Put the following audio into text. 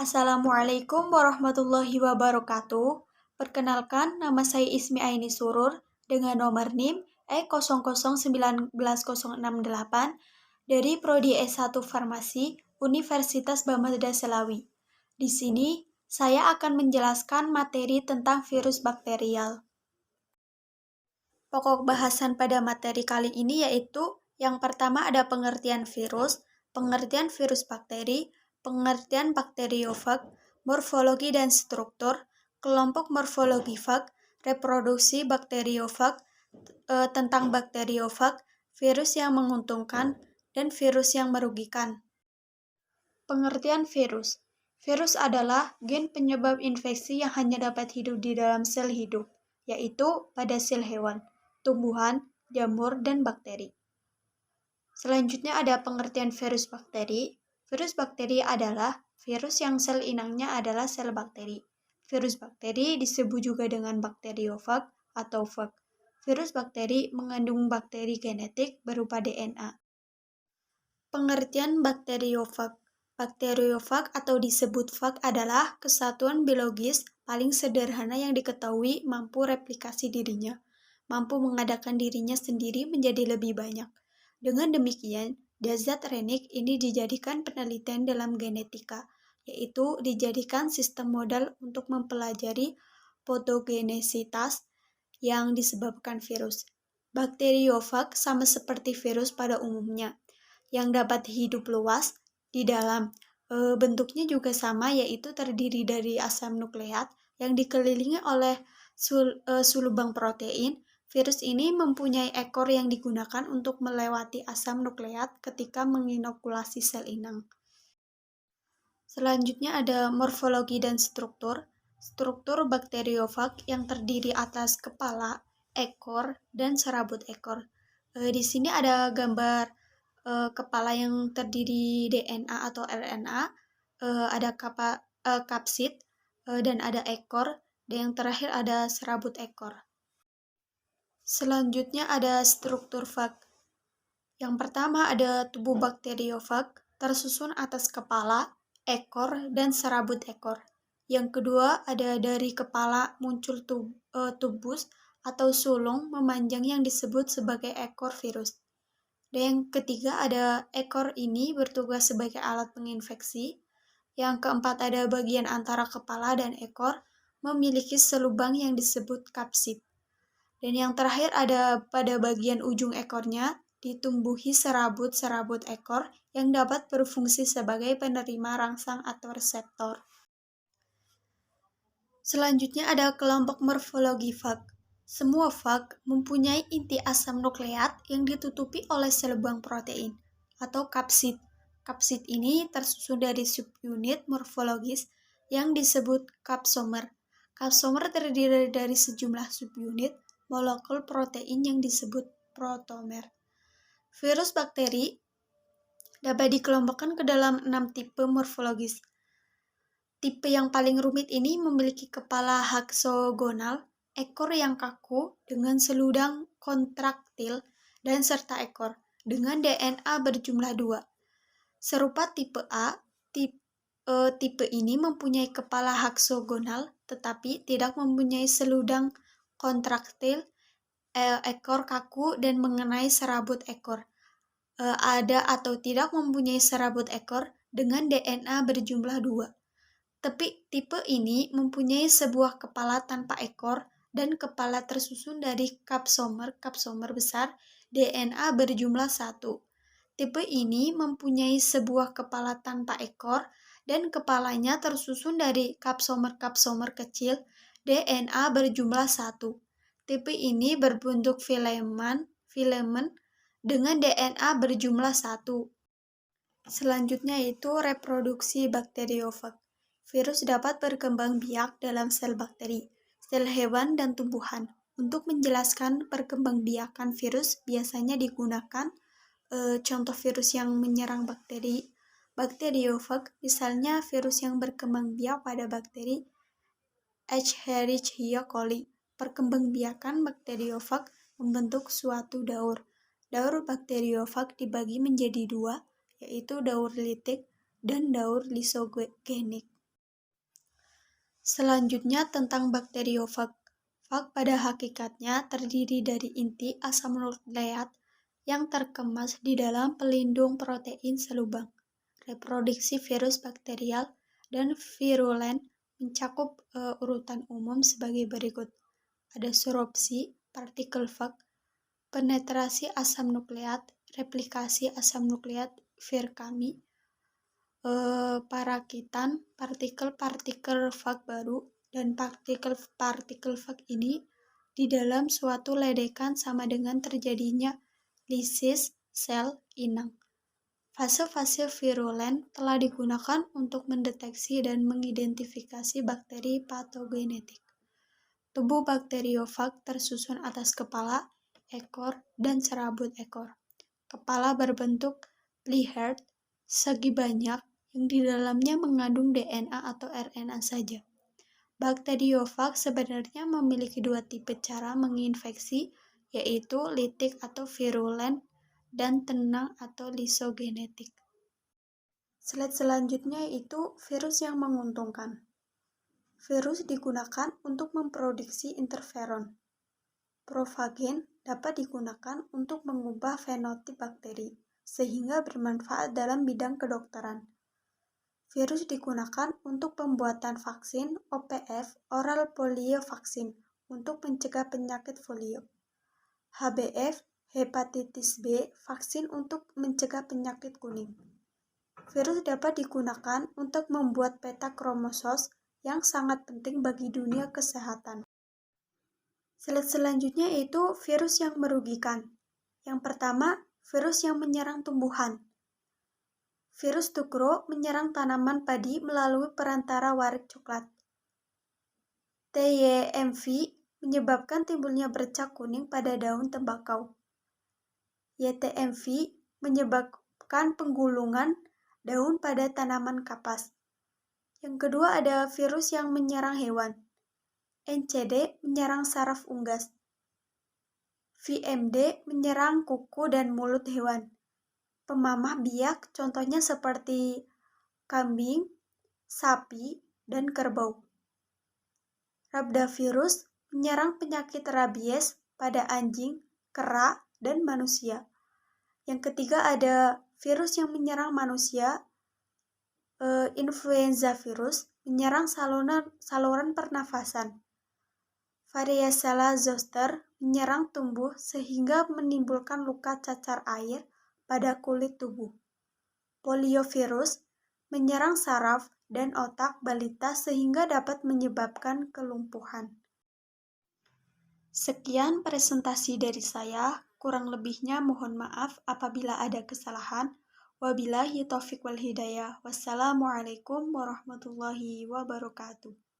Assalamualaikum warahmatullahi wabarakatuh. Perkenalkan, nama saya Ismi Aini Surur dengan nomor NIM E00191068 dari Prodi S1 Farmasi Universitas Bameda Selawi. Di sini, saya akan menjelaskan materi tentang virus bakterial. Pokok bahasan pada materi kali ini yaitu yang pertama ada pengertian virus bakteri, pengertian bakteriofag, morfologi dan struktur, kelompok morfologi fag, reproduksi bakteriofag, tentang bakteriofag, virus yang menguntungkan, dan virus yang merugikan. Pengertian virus. Virus adalah gen penyebab infeksi yang hanya dapat hidup di dalam sel hidup, yaitu pada sel hewan, tumbuhan, jamur, dan bakteri. Selanjutnya ada pengertian virus bakteri. Virus bakteri adalah virus yang sel inangnya adalah sel bakteri. Virus bakteri disebut juga dengan bakteriofag atau fag. Virus bakteri mengandung bakteri genetik berupa DNA. Pengertian bakteriofag. Bakteriofag atau disebut fag adalah kesatuan biologis paling sederhana yang diketahui mampu replikasi dirinya, mampu mengadakan dirinya sendiri menjadi lebih banyak. Dengan demikian, zat renik ini dijadikan penelitian dalam genetika, yaitu dijadikan sistem modal untuk mempelajari patogenesitas yang disebabkan virus. Bakteriofag sama seperti virus pada umumnya, yang dapat hidup luas di dalam. Bentuknya juga sama, yaitu terdiri dari asam nukleat yang dikelilingi oleh sulbang protein. Virus ini mempunyai ekor yang digunakan untuk melewati asam nukleat ketika menginokulasi sel inang. Selanjutnya ada morfologi dan struktur. Struktur bakteriofag yang terdiri atas kepala, ekor, dan serabut ekor. Di sini ada gambar kepala yang terdiri DNA atau RNA, ada kapsid, dan ada ekor, dan yang terakhir ada serabut ekor. Selanjutnya ada struktur fag. Yang pertama ada tubuh bakteriofag, tersusun atas kepala, ekor, dan serabut ekor. Yang kedua ada dari kepala muncul tubus atau sulung memanjang yang disebut sebagai ekor virus. Dan yang ketiga ada ekor ini bertugas sebagai alat penginfeksi. Yang keempat ada bagian antara kepala dan ekor memiliki selubang yang disebut kapsid. Dan yang terakhir ada pada bagian ujung ekornya ditumbuhi serabut-serabut ekor yang dapat berfungsi sebagai penerima rangsang atau reseptor. Selanjutnya ada kelompok morfologi fag. Semua fag mempunyai inti asam nukleat yang ditutupi oleh selubang protein atau kapsid. Kapsid ini tersusun dari subunit morfologis yang disebut kapsomer. Kapsomer terdiri dari sejumlah subunit molekul protein yang disebut protomer. Virus bakteri dapat dikelompokkan ke dalam 6 tipe morfologis. Tipe yang paling rumit ini memiliki kepala heksagonal, ekor yang kaku dengan seludang kontraktil, dan serta ekor dengan DNA berjumlah 2. Serupa tipe A, tipe ini mempunyai kepala heksagonal tetapi tidak mempunyai seludang kontraktil, ekor kaku, dan mengenai serabut ekor. Ada atau tidak mempunyai serabut ekor dengan DNA berjumlah 2. Tipe ini mempunyai sebuah kepala tanpa ekor dan kepala tersusun dari kapsomer besar DNA berjumlah 1. Tipe ini mempunyai sebuah kepala tanpa ekor dan kepalanya tersusun dari kapsomer kecil DNA berjumlah 1. Tipe ini berbentuk filamen dengan DNA berjumlah 1. Selanjutnya yaitu reproduksi bakteriofag. Virus dapat berkembang biak dalam sel bakteri, sel hewan, dan tumbuhan. Untuk menjelaskan perkembangbiakan virus biasanya digunakan contoh virus yang menyerang bakteriofag, misalnya virus yang berkembang biak pada bakteri Escherichia coli. Perkembangbiakan bakteriofag membentuk suatu daur. Daur bakteriofag dibagi menjadi 2, yaitu daur litik dan daur lisogenik. Selanjutnya tentang bakteriofag. Fag pada hakikatnya terdiri dari inti asam nukleat yang terkemas di dalam pelindung protein selubang. Reproduksi virus bakterial dan virulen mencakup urutan umum sebagai berikut. Ada soropsi, partikel fag, penetrasi asam nukleat, replikasi asam nukleat, Virkami, parakitan, partikel-partikel fag baru, dan partikel-partikel fag ini di dalam suatu ledekan sama dengan terjadinya lisis sel inang. Fase-fase virulen telah digunakan untuk mendeteksi dan mengidentifikasi bakteri patogenetik. Tubuh bakteriofag tersusun atas kepala, ekor, dan serabut ekor. Kepala berbentuk ply-head segi banyak yang di dalamnya mengandung DNA atau RNA saja. Bakteriofag sebenarnya memiliki dua tipe cara menginfeksi, yaitu litik atau virulen dan tenang atau lisogenetik. Slide selanjutnya itu virus yang menguntungkan. Virus digunakan untuk memproduksi interferon. Profagen dapat digunakan untuk mengubah fenotip bakteri, sehingga bermanfaat dalam bidang kedokteran. Virus digunakan untuk pembuatan vaksin OPV oral polio vaksin untuk mencegah penyakit polio. HBV hepatitis B vaksin untuk mencegah penyakit kuning. Virus dapat digunakan untuk membuat peta kromosom yang sangat penting bagi dunia kesehatan. Slide selanjutnya yaitu virus yang merugikan. Yang pertama, virus yang menyerang tumbuhan. Virus Tukro menyerang tanaman padi melalui perantara warik coklat. TYMV menyebabkan timbulnya bercak kuning pada daun tembakau. YTMV menyebabkan penggulungan daun pada tanaman kapas. Yang kedua ada virus yang menyerang hewan. NCD menyerang saraf unggas. VMD menyerang kuku dan mulut hewan. Pemamah biak contohnya seperti kambing, sapi, dan kerbau. Rabdavirus menyerang penyakit rabies pada anjing, kera, dan manusia. Yang ketiga ada virus yang menyerang manusia. Influenza virus menyerang saluran pernafasan. Varicella zoster menyerang tumbuh sehingga menimbulkan luka cacar air pada kulit tubuh. Poliovirus menyerang saraf dan otak balita sehingga dapat menyebabkan kelumpuhan. Sekian presentasi dari saya, kurang lebihnya mohon maaf apabila ada kesalahan. Wabillahi taufiq wal hidayah. Wassalamualaikum warahmatullahi wabarakatuh.